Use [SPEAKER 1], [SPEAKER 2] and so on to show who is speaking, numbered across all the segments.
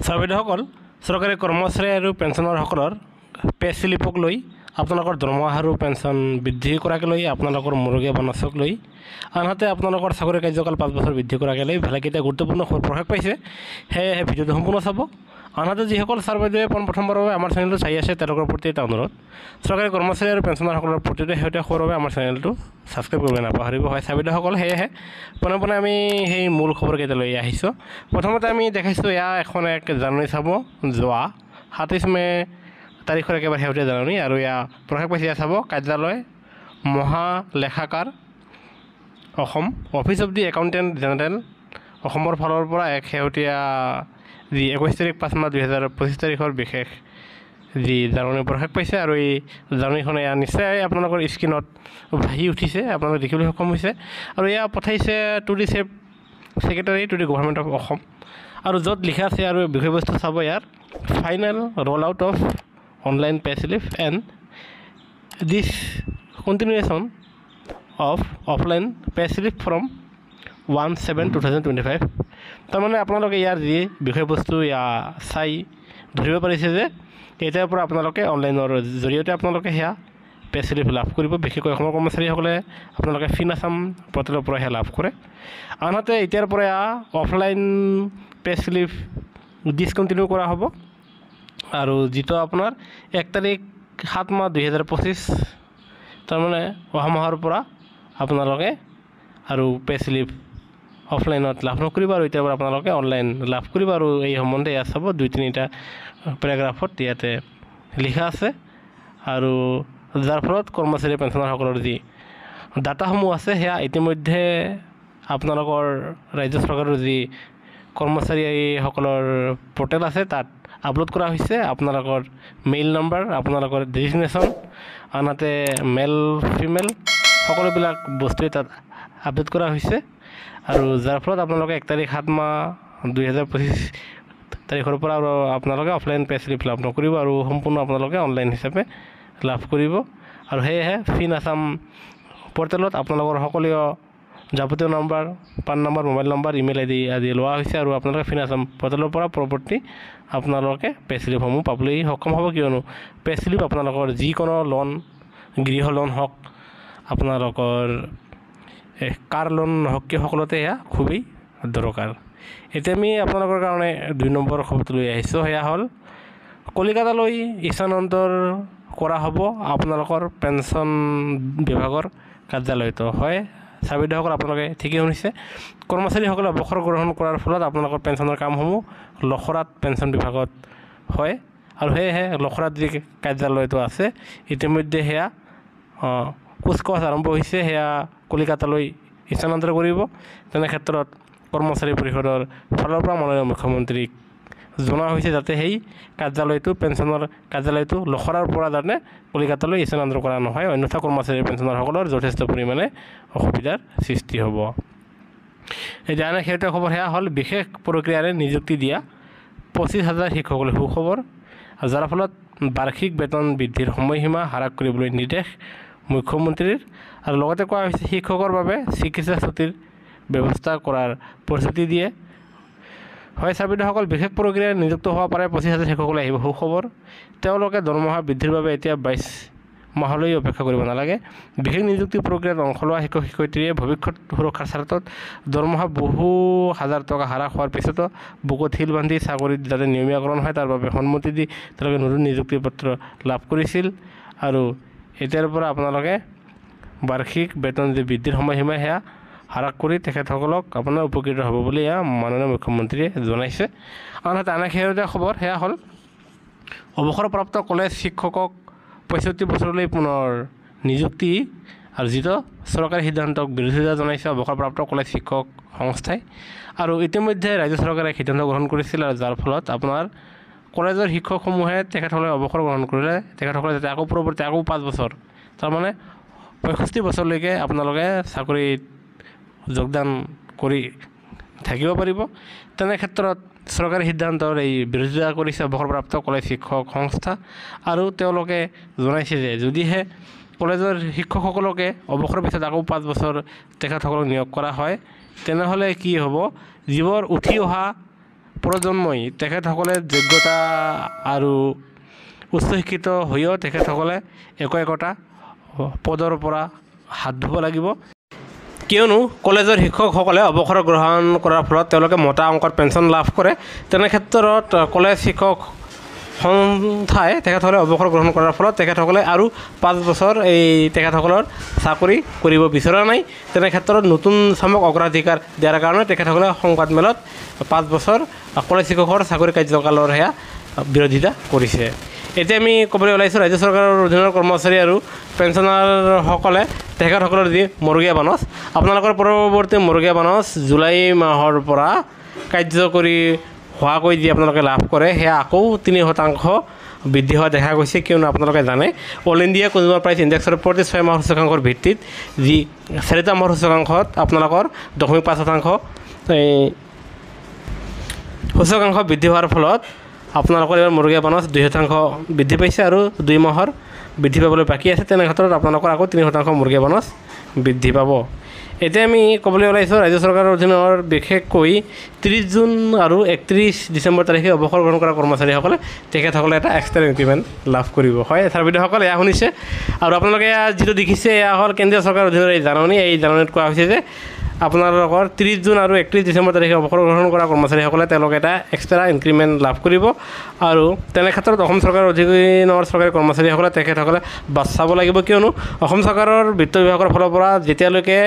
[SPEAKER 1] চাৰ্ভেইডসকল চৰকাৰী কৰ্মচাৰী আৰু পেঞ্চনাৰসকলৰ পে স্লিপক লৈ আপোনালোকৰ দৰমহা আৰু পেঞ্চন বৃদ্ধি কৰাকে লৈ আপোনালোকৰ মূৰগীয়া বনাছক লৈ আনহাতে আপোনালোকৰ চাকৰি কাৰ্যকাল 5 বছৰ বৃদ্ধি কৰাকে লৈ ভালেকেইটা গুৰুত্বপূৰ্ণ খবৰ প্ৰকাশ পাইছে সেয়েহে ভিডিঅ'টো সম্পূৰ্ণ চাব আনহাতে যিসকল চাৰ্ভেইডে প্ৰথমবাৰৰ বাবে আমাৰ চেনেলটো চাই আছে তেওঁলোকৰ প্ৰতি এটা অনুৰোধ চৰকাৰী কৰ্মচাৰী আৰু পেঞ্চনাৰসকলৰ প্ৰতিটো শেহতীয়া খবৰৰ বাবে আমাৰ চেনেলটো ছাবস্ক্ৰাইব কৰিব নাপাহৰিব হয় চাৰ্ভেইডসকল সেয়েহে পোনে আমি সেই মূল খবৰকেইটা লৈ আহিছোঁ প্ৰথমতে আমি দেখাইছোঁ এয়া এখন 1 জানুৱাৰী চাব যোৱা 27 মে তাৰিখৰ একেবাৰে শেহতীয়া জাননী আৰু এয়া প্ৰকাশ পাইছে চাব কাৰ্যালয় মহালেখাকাৰ Assam office of the accountant general অসমৰ ফালৰ পৰা এক শেহতীয়া যি 21 তাৰিখ 5 মাহ 2025 তাৰিখৰ বিশেষ যি জাননী প্ৰকাশ পাইছে আৰু এই জাননীখন এয়া নিশ্চয় আপোনালোকৰ স্ক্ৰীণত ভাহি উঠিছে আপোনালোকে দেখিবলৈ সক্ষম হৈছে আৰু এয়া পঠাইছে to the secretary to the government of Assam আৰু য'ত লিখা আছে আৰু বিষয়বস্তু চাব ইয়াৰ final roll out of online pay slip and this continuation of offline pay slip from 1/7/2025 তাৰমানে আপোনালোকে ইয়াৰ যি বিষয়বস্তু চাই ধৰিব পাৰিছে যে এতিয়াৰ পৰা আপোনালোকে অনলাইনৰ জৰিয়তে আপোনালোকে সেয়া পে স্লিপ লাভ কৰিব বিশেষকৈ অসমৰ কৰ্মচাৰীসকলে আপোনালোকে ফিন আছাম পৰ্টেলৰ পৰা সেয়া লাভ কৰে আনহাতে এতিয়াৰ পৰা অফলাইন পে স্লিপ ডিছকণ্টিনিউ কৰা হ'ব আৰু যিটো আপোনাৰ 1 তাৰিখ 7 মাহ 2025 তাৰমানে অহা মাহৰ পৰা আপোনালোকে আৰু পে স্লিপ অফলাইনত লাভ নকৰিব আৰু এতিয়াৰ পৰা আপোনালোকে অনলাইন লাভ কৰিব আৰু এই সম্বন্ধে ইয়াত চাব 2-3টা পেৰাগ্ৰাফত ইয়াতে লিখা আছে আৰু যাৰ ফলত কৰ্মচাৰী পেঞ্চনাৰসকলৰ যি ডাটাসমূহ আছে সেয়া ইতিমধ্যে আপোনালোকৰ ৰাজ্য চৰকাৰৰ যি কৰ্মচাৰীসকলৰ পৰ্টেল আছে তাত আপলোড কৰা হৈছে আপোনালোকৰ মেইল নম্বৰ আপোনালোকৰ ডেজিগনেশ্যন আনহাতে মেল ফিমেল সকলোবিলাক বস্তুৱে তাত আপডেট কৰা হৈছে আৰু যাৰ ফলত আপোনালোকে 1 তাৰিখ 7 মাহ 2025 তাৰিখৰ পৰা আৰু আপোনালোকে অফলাইন পে স্লিপ লাভ নকৰিব আৰু সম্পূৰ্ণ আপোনালোকে অনলাইন হিচাপে লাভ কৰিব আৰু সেয়েহে ফিন আছাম পৰ্টেলত আপোনালোকৰ সকলো যাৱতীয় number PAN number mobile number email ID আদি লোৱা হৈছে আৰু আপোনালোকে ফিন আছাম পৰ্টেলৰ পৰা পৰৱৰ্তী আপোনালোকে পে স্লিপসমূহ পাবলৈ সক্ষম হ'ব কিয়নো পে স্লিপ আপোনালোকৰ যিকোনো লোন গৃহ লোন হওক আপোনালোকৰ কাৰ লোন হওক কি সকলোতে এয়া খুবেই দৰকাৰ এতিয়া আমি আপোনালোকৰ কাৰণে 2 নম্বৰ খবৰটো লৈ আহিছোঁ সেয়া হ'ল কলিকতালৈ স্থানান্তৰ কৰা হ'ব আপোনালোকৰ পেঞ্চন বিভাগৰ কাৰ্যালয়টো হয় চাৰ্ভেইডসকল আপোনালোকে ঠিকেই শুনিছে কৰ্মচাৰীসকলে অৱসৰ গ্ৰহণ কৰাৰ ফলত আপোনালোকৰ পেঞ্চনৰ কামসমূহ লখৰাত পেঞ্চন বিভাগত হয় আৰু সেয়েহে লখৰাত যি কাৰ্যালয়টো আছে ইতিমধ্যে সেয়া কুচকাৱাজ আৰম্ভ হৈছে সেয়া কলিকতালৈ স্থানান্তৰ কৰিব তেনে ক্ষেত্ৰত কৰ্মচাৰী পৰিষদৰ ফালৰ পৰা মাননীয় মুখ্যমন্ত্ৰীক জনোৱা হৈছে যাতে সেই কাৰ্যালয়টো পেঞ্চনৰ কাৰ্যালয়টো লখৰাৰ পৰা যাতে কলিকতালৈ স্থানান্তৰ কৰা নহয় অন্যথা কৰ্মচাৰী পেঞ্চনাৰসকলৰ যথেষ্ট পৰিমাণে অসুবিধাৰ সৃষ্টি হ'ব এতিয়া আন শেহতীয়া খবৰ সেয়া হ'ল বিশেষ প্ৰক্ৰিয়াৰে নিযুক্তি দিয়া 25,000 শিক্ষকলৈ সুখবৰ যাৰ ফলত বাৰ্ষিক বেতন বৃদ্ধিৰ সময়সীমা হ্ৰাস কৰিবলৈ নিৰ্দেশ মুখ্যমন্ত্ৰীৰ আৰু লগতে কোৱা হৈছে শিক্ষকৰ বাবে চিকিৎসা ছুটিৰ ব্যৱস্থা কৰাৰ প্ৰতিশ্ৰুতি দিয়ে হয় চাৰ্ভেইডসকল বিশেষ প্ৰক্ৰিয়াৰে নিযুক্ত হ'ব পাৰে 25,000 শিক্ষকলৈ আহিব সুখবৰ তেওঁলোকে দৰমহা বৃদ্ধিৰ বাবে এতিয়া 22 মাহলৈ অপেক্ষা কৰিব নালাগে বিশেষ নিযুক্তি প্ৰক্ৰিয়াত অংশ লোৱা শিক্ষক শিক্ষয়িত্ৰীয়ে ভৱিষ্যত সুৰক্ষাৰ স্বাৰ্থত দৰমহা বহু হাজাৰ টকা হ্ৰাস হোৱাৰ পিছতো বুকুত শিল বান্ধি চাকৰিত যাতে নিয়মীয়াকৰণ হয় তাৰ বাবে সন্মতি দি তেওঁলোকে নতুন নিযুক্তি পত্ৰ লাভ কৰিছিল আৰু এতিয়াৰ পৰা আপোনালোকে বাৰ্ষিক বেতন যি বৃদ্ধিৰ সময়সীমা সেয়া হ্ৰাস কৰি তেখেতসকলক আপোনাৰ উপকৃত হ'ব বুলি মাননীয় মুখ্যমন্ত্ৰীয়ে জনাইছে আনহাতে আন শেহতীয়া খবৰ সেয়া হ'ল অৱসৰপ্ৰাপ্ত কলেজ শিক্ষকক 65 বছৰলৈ পুনৰ নিযুক্তি আৰু যিটো চৰকাৰী সিদ্ধান্তক বিৰোধিতা জনাইছে অৱসৰপ্ৰাপ্ত কলেজ শিক্ষক সংস্থাই আৰু ইতিমধ্যে ৰাজ্য চৰকাৰে সিদ্ধান্ত গ্ৰহণ কৰিছিল আৰু যাৰ ফলত আপোনাৰ কলেজৰ শিক্ষকসমূহে তেখেতসকলে অৱসৰ গ্ৰহণ কৰিলে তেখেতসকলে যাতে আকৌ পৰৱৰ্তী আকৌ 5 বছৰ তাৰমানে 65 বছৰলৈকে আপোনালোকে চাকৰিত যোগদান কৰি থাকিব পাৰিব তেনে ক্ষেত্ৰত চৰকাৰী সিদ্ধান্তৰ এই বিৰোধিতা কৰিছে অৱসৰপ্ৰাপ্ত কলেজ শিক্ষক সংস্থা আৰু তেওঁলোকে জনাইছে যে যদিহে কলেজৰ শিক্ষকসকলকে অৱসৰৰ পিছত আকৌ 5 বছৰ তেখেতসকলক নিয়োগ কৰা হয় তেনেহ'লে কি হ'ব যিবোৰ উঠি অহা প্ৰজন্মই তেখেতসকলে যোগ্যতা আৰু উচ্চ শিক্ষিত হৈও তেখেতসকলে একোটা পদৰ পৰা হাত ধুব লাগিব, কিয়নো কলেজৰ শিক্ষকসকলে অৱসৰ গ্ৰহণ কৰাৰ ফলত তেওঁলোকে মোটা অংকৰ পেঞ্চন লাভ কৰে। তেনে ক্ষেত্ৰত কলেজ শিক্ষক সন্থাই তেখেতসকলে অৱসৰ গ্ৰহণ কৰাৰ ফলত তেখেতসকলে আৰু 5 বছৰ এই তেখেতসকলৰ চাকৰি কৰিব বিচৰা নাই। তেনে ক্ষেত্ৰত নতুন চামক অগ্ৰাধিকাৰ দিয়াৰ কাৰণে তেখেতসকলে সংবাদমেলত 5 বছৰ কলেজ শিক্ষকৰ চাকৰি কাৰ্যকালৰ সেয়া বিৰোধিতা কৰিছে। এতিয়া আমি ক'বলৈ ওলাইছোঁ ৰাজ্য চৰকাৰৰ অধীনৰ কৰ্মচাৰী আৰু পেঞ্চনাৰসকলে তেখেতসকলৰ যি মৰুগীয়া বানচ, আপোনালোকৰ পৰৱৰ্তী মৰুগীয়া বানচ জুলাই মাহৰ পৰা কাৰ্যকৰী হোৱাকৈ যি আপোনালোকে লাভ কৰে সেয়া আকৌ 3% বৃদ্ধি হোৱা দেখা গৈছে। কিয়নো আপোনালোকে জানে অল ইণ্ডিয়া কনজিউমাৰ প্ৰাইচ ইণ্ডেক্সৰ প্ৰতি 6 মাহৰ সূচকাংকৰ ভিত্তিত যি 4টা মাহৰ সূচকাংকত আপোনালোকৰ 0.5% সূচকাংক বৃদ্ধি হোৱাৰ ফলত আপোনালোকৰ এইবাৰ মৰুগীয়া বানচ 2% বৃদ্ধি পাইছে আৰু 2 মাহৰ বৃদ্ধি পাবলৈ বাকী আছে। তেনে ক্ষেত্ৰত আপোনালোকৰ আকৌ 3% মৰুগীয়া বানচ বৃদ্ধি পাব। এতিয়া আমি ক'বলৈ ওলাইছোঁ ৰাজ্য চৰকাৰৰ অধীনৰ বিশেষকৈ 30 জুন আৰু 31 ডিচেম্বৰ তাৰিখে অৱসৰ গ্ৰহণ কৰা কৰ্মচাৰীসকলে তেখেতসকলে এটা এক্সট্ৰা ইনক্ৰিমেণ্ট লাভ কৰিব। হয় ছাৰ বাইদেউসকল, এয়া শুনিছে আৰু আপোনালোকে এয়া যিটো দেখিছে এয়া হ'ল কেন্দ্ৰীয় চৰকাৰৰ অধীনৰ এই জাননী। এই জাননীত কোৱা হৈছে যে আপোনালোকৰ 30 জুন আৰু 31 ডিচেম্বৰ তাৰিখে অৱসৰ গ্ৰহণ কৰা কৰ্মচাৰীসকলে তেওঁলোকে এটা এক্সট্ৰা ইনক্ৰিমেণ্ট লাভ কৰিব। আৰু তেনে ক্ষেত্ৰত অসম চৰকাৰৰ অধীনৰ চৰকাৰী কৰ্মচাৰীসকলে তেখেতসকলে বাছ চাব লাগিব, কিয়নো অসম চৰকাৰৰ বিত্ত বিভাগৰ ফালৰ পৰা যেতিয়ালৈকে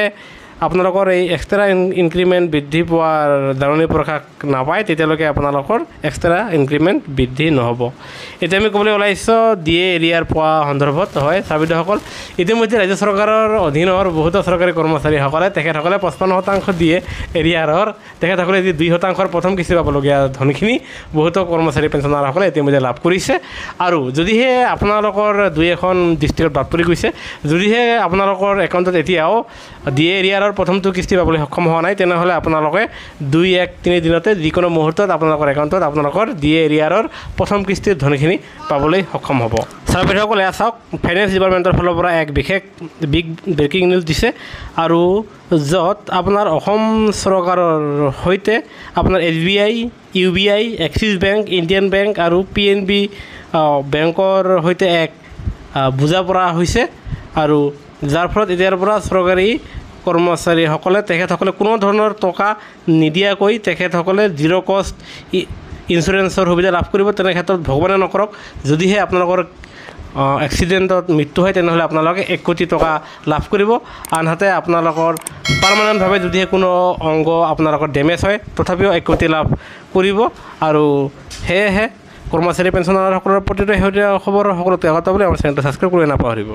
[SPEAKER 1] আপোনালোকৰ এই এক্সট্ৰা ইনক্ৰিমেণ্ট বৃদ্ধি পোৱাৰ জাননী প্ৰকাশ নাপায় তেতিয়ালৈকে আপোনালোকৰ এক্সট্ৰা ইনক্ৰিমেণ্ট বৃদ্ধি নহ'ব। এতিয়া আমি ক'বলৈ ওলাইছোঁ DA এৰিয়াৰ পোৱা সন্দৰ্ভত। হয় ছাৰ বাইদেউসকল, ইতিমধ্যে ৰাজ্য চৰকাৰৰ অধীনৰ বহুতো চৰকাৰী কৰ্মচাৰীসকলে তেখেতসকলে 55% DA এৰিয়াৰৰ তেখেতসকলে যি 2%ৰ প্ৰথম কিস্তি পাবলগীয়া ধনখিনি বহুতো কৰ্মচাৰী পেঞ্চনাৰসকলে ইতিমধ্যে লাভ কৰিছে। আৰু যদিহে আপোনালোকৰ 2-এখন ডিষ্ট্ৰিক্টত বাদ পৰি গৈছে, যদিহে আপোনালোকৰ একাউণ্টত এতিয়াও DA এৰিয়াৰ প্ৰথমটো কিস্তি পাবলৈ সক্ষম হোৱা নাই, তেনেহ'লে আপোনালোকে 2-1-3 দিনতে যিকোনো মুহূৰ্তত আপোনালোকৰ একাউণ্টত আপোনালোকৰ DA এৰিয়াৰৰ প্ৰথম কিস্তিৰ ধনখিনি পাবলৈ সক্ষম হ'ব। ছাৰ বাইদেউসকলে এয়া চাওক, ফাইনেন্স ডিপাৰ্টমেণ্টৰ ফালৰ পৰা এক বিশেষ ব্ৰেকিং নিউজ দিছে, আৰু য'ত আপোনাৰ অসম চৰকাৰৰ সৈতে আপোনাৰ SBI, UBI, axis bank, Indian bank আৰু PNB বেংকৰ সৈতে এক বুজাপৰা হৈছে, আৰু যাৰ ফলত এতিয়াৰ পৰা চৰকাৰী কৰ্মচাৰীসকলে তেখেতসকলে কোনো ধৰণৰ টকা নিদিয়াকৈ তেখেতসকলে 0 কষ্ট ইঞ্চুৰেঞ্চৰ সুবিধা লাভ কৰিব। তেনে ক্ষেত্ৰত ভগৱানে নকৰক যদিহে আপোনালোকৰ এক্সিডেণ্টত মৃত্যু হয় তেনেহ'লে আপোনালোকে 1 কোটি টকা লাভ কৰিব। আনহাতে আপোনালোকৰ পাৰ্মানেণ্টভাৱে যদিহে কোনো অংগ আপোনালোকৰ ডেমেজ হয় তথাপিও 1 কোটি লাভ কৰিব। আৰু সেয়েহে কৰ্মচাৰী পেঞ্চনাৰসকলৰ প্ৰতিটো শেহতীয়া খবৰ সকলোতে আগতে বুলি আমাৰ চেনেলটো ছাবস্ক্ৰাইব কৰি নাপাহৰিব।